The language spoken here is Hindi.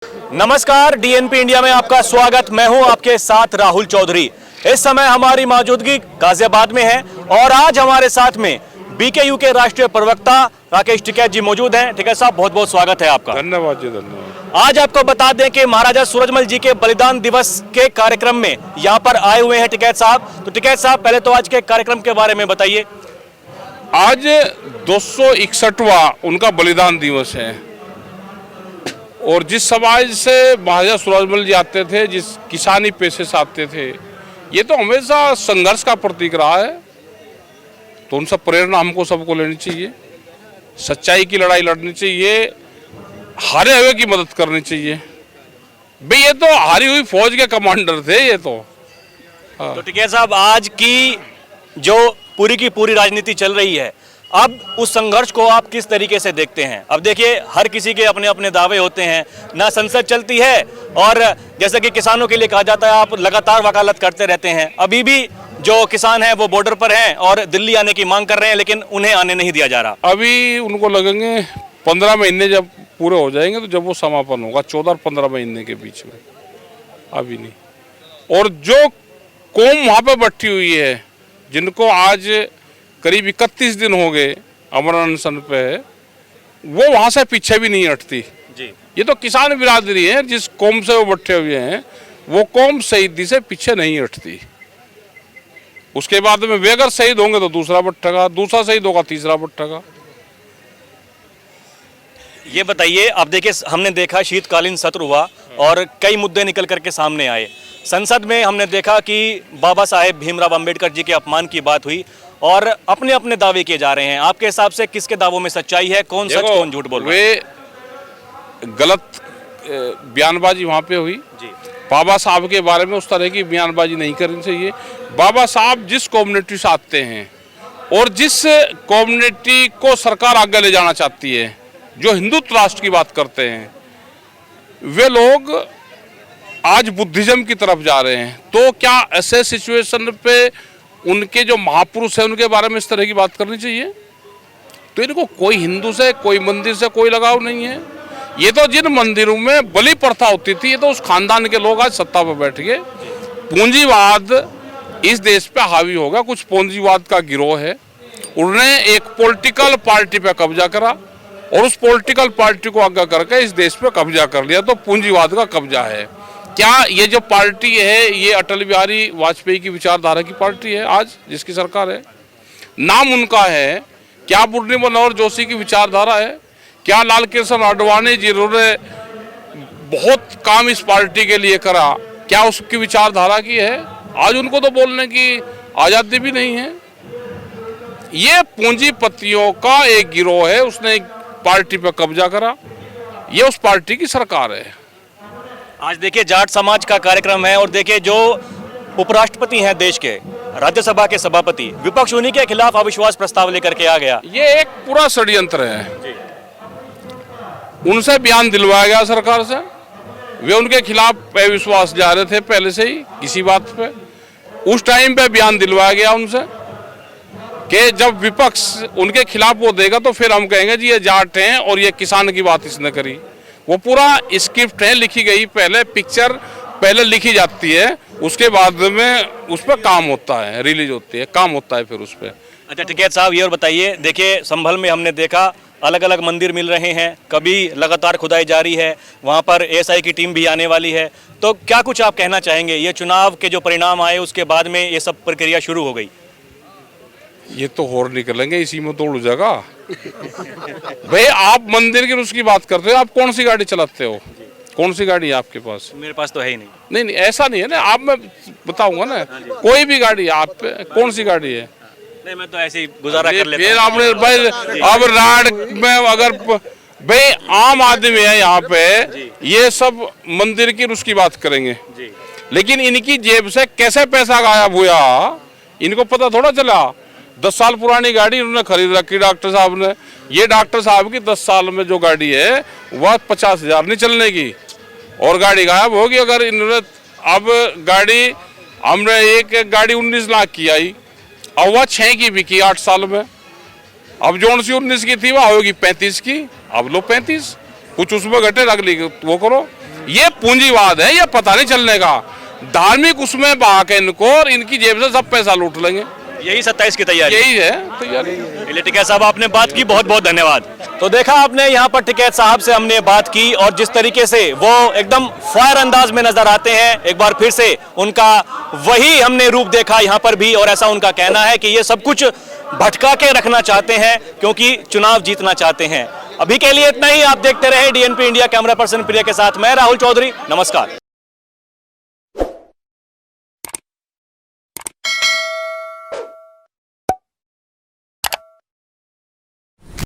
नमस्कार, डीएनपी इंडिया में आपका स्वागत। मैं हूं आपके साथ राहुल चौधरी। इस समय हमारी मौजूदगी गाजियाबाद में है और आज हमारे साथ में बीकेयू के राष्ट्रीय प्रवक्ता राकेश टिकैत जी मौजूद हैं। टिकैत साहब, बहुत बहुत स्वागत है आपका। धन्यवाद जी, धन्यवाद। आज आपको बता दें कि महाराजा सूरजमल जी के बलिदान दिवस के कार्यक्रम में यहाँ पर आए हुए हैं टिकैत साहब। तो टिकैत साहब, पहले तो आज के कार्यक्रम के बारे में बताइए। आज 261वां उनका बलिदान दिवस है और जिस समाज से महाराजा सूरजमल जी आते थे, जिस किसानी पेशे से आते थे, ये तो हमेशा संघर्ष का प्रतीक रहा है। तो उनसे प्रेरणा हमको सबको लेनी चाहिए, सच्चाई की लड़ाई लड़नी चाहिए, हारे हुए की मदद करनी चाहिए। भाई ये तो हारी हुई फौज के कमांडर थे ये तो। तो टिकैत साहब, आज की जो पूरी की पूरी राजनीति चल रही है, अब उस संघर्ष को आप किस तरीके से देखते हैं? अब देखिए, हर किसी के अपने अपने दावे होते हैं, ना संसद चलती है और जैसे कि किसानों के लिए कहा जाता है, आप लगातार वकालत करते रहते हैं। अभी भी जो किसान हैं वो बॉर्डर पर हैं और दिल्ली आने की मांग कर रहे हैं, लेकिन उन्हें आने नहीं दिया जा रहा। अभी उनको लगेंगे 15 महीने जब पूरे हो जाएंगे तो जब वो समापन होगा, 14 और 15 महीने के बीच में, अभी नहीं। और जो कौम वहाँ पे बैठी हुई है, जिनको आज करीब 31 दिन हो गए अमर अनशन पे, वो वहाँ से पीछे भी नहीं हटती जी। ये तो किसान बिरादरी है, जिस कौम से वो बैठे हुए हैं वो कौम शहीदी से पीछे नहीं हटती। उसके बाद में वे अगर शहीद होंगे तो दूसरा बैठेगा, दूसरा शहीद होगा तीसरा बैठेगा। ये बताइए, अब देखिए, हमने देखा शीतकालीन सत्र हुआ और कई मुद्दे निकल करके सामने आए। संसद में हमने देखा कि बाबा साहेब भीमराव अंबेडकर जी के अपमान की बात हुई और अपने अपने दावे किए जा रहे हैं। आपके हिसाब से किसके दावों में सच्चाई है? कौन सच कौन झूठ बोल रहा है? वे गलत बयानबाजी वहाँ पे हुई जी। बाबा साहब के बारे में उस तरह की बयानबाजी नहीं करनी चाहिए। बाबा साहब जिस कम्युनिटी से आते हैं और जिस कम्युनिटी को सरकार आगे ले जाना चाहती है, जो हिंदुत्व राष्ट्र की बात करते हैं, वे लोग आज बुद्धिज्म की तरफ जा रहे हैं। तो क्या ऐसे सिचुएशन पे उनके जो महापुरुष हैं उनके बारे में इस तरह की बात करनी चाहिए? तो इनको कोई हिंदू से, कोई मंदिर से कोई लगाव नहीं है। ये तो जिन मंदिरों में बलि प्रथा होती थी, ये तो उस खानदान के लोग आज सत्ता पर बैठ गए। पूंजीवाद इस देश पे हावी होगा, कुछ पूंजीवाद का गिरोह है, उन्होंने एक पॉलिटिकल पार्टी पे कब्जा करा और उस पॉलिटिकल पार्टी को आगे करके इस देश पे कब्जा कर लिया। तो पूंजीवाद का कब्जा है। क्या ये जो पार्टी है, ये अटल बिहारी वाजपेयी की विचारधारा की पार्टी है आज जिसकी सरकार है? नाम उनका है। क्या मुरली मनोहर जोशी की विचारधारा है? क्या लाल कृष्ण आडवाणी जिन्होंने बहुत काम इस पार्टी के लिए करा, क्या उसकी विचारधारा की है? आज उनको तो बोलने की आज़ादी भी नहीं है। ये पूंजीपतियों का एक गिरोह है, उसने एक पार्टी पर कब्जा करा, ये उस पार्टी की सरकार है। आज देखिए, जाट समाज का कार्यक्रम है और देखिए, जो उपराष्ट्रपति हैं देश के, राज्यसभा के सभापति, विपक्ष उन्हीं के खिलाफ अविश्वास प्रस्ताव लेकर के आ गया। ये एक पूरा षड्यंत्र है। उनसे बयान दिलवाया गया सरकार से, वे उनके खिलाफ अविश्वास जा रहे थे पहले से ही किसी बात पे। उस टाइम पे बयान दिलवाया गया उनसे कि जब विपक्ष उनके खिलाफ वो देगा तो फिर हम कहेंगे जी ये जाट हैं और ये किसान की बात इसने करी। वो पूरा स्क्रिप्ट है, लिखी गई, पहले पिक्चर पहले लिखी जाती है, उसके बाद में उस पर काम होता है, रिलीज होती है, काम होता है फिर उस पर। अच्छा टिकैत साहब, ये और बताइए, देखिए संभल में हमने देखा अलग अलग मंदिर मिल रहे हैं, कभी लगातार खुदाई जारी है, वहाँ पर एएसआई की टीम भी आने वाली है। तो क्या कुछ आप कहना चाहेंगे? ये चुनाव के जो परिणाम आए उसके बाद में ये सब प्रक्रिया शुरू हो गई। ये तो और निकलेंगे, इसी में तोड़ जाएगा। भाई आप मंदिर की उसकी बात करते हो, आप कौन सी गाड़ी चलाते हो? कौन सी गाड़ी है आपके पास? मेरे पास तो है ही नहीं। नहीं नहीं, ऐसा नहीं है ना, आप मैं बताऊंगा ना, कोई भी गाड़ी आप कौन सी गाड़ी है? नहीं, मैं तो ऐसे ही गुजारा कर लेता हूं। फिर आपने भाई अब राड में अगर भाई आम आदमी है यहाँ पे, ये सब मंदिर की उसकी बात करेंगे, लेकिन इनकी जेब से कैसे पैसा गायब हुआ इनको पता थोड़ा चला। 10 साल पुरानी गाड़ी उन्होंने खरीद रखी डॉक्टर साहब ने। ये डॉक्टर साहब की 10 साल में जो गाड़ी है वह 50,000 नहीं चलने की और गाड़ी गायब होगी। अगर इन्होंने अब गाड़ी, हमने एक गाड़ी 19 लाख की आई और वह 6 की बिकी 8 साल में। अब जोन सी 19 की थी वह होगी 35 की, अब लो 35। कुछ उसमें घटे अगली वो करो। ये पूंजीवाद है, ये पता नहीं चलने का। धार्मिक उसमें बहा के इनको और इनकी जेब से सब पैसा लूट लेंगे। यही 27 की तैयारी, यही है तैयारी। चलिए टिकैत साहब आपने बात की, बहुत बहुत धन्यवाद। तो देखा आपने यहाँ पर टिकैत साहब से हमने बात की और जिस तरीके से वो एकदम फायर अंदाज में नजर आते हैं, एक बार फिर से उनका वही हमने रूप देखा यहाँ पर भी। और ऐसा उनका कहना है कि ये सब कुछ भटका के रखना चाहते हैं क्योंकि चुनाव जीतना चाहते हैं। अभी के लिए इतना ही। आप देखते रहे DNP इंडिया। कैमरा पर्सन प्रिया के साथ मैं राहुल चौधरी, नमस्कार।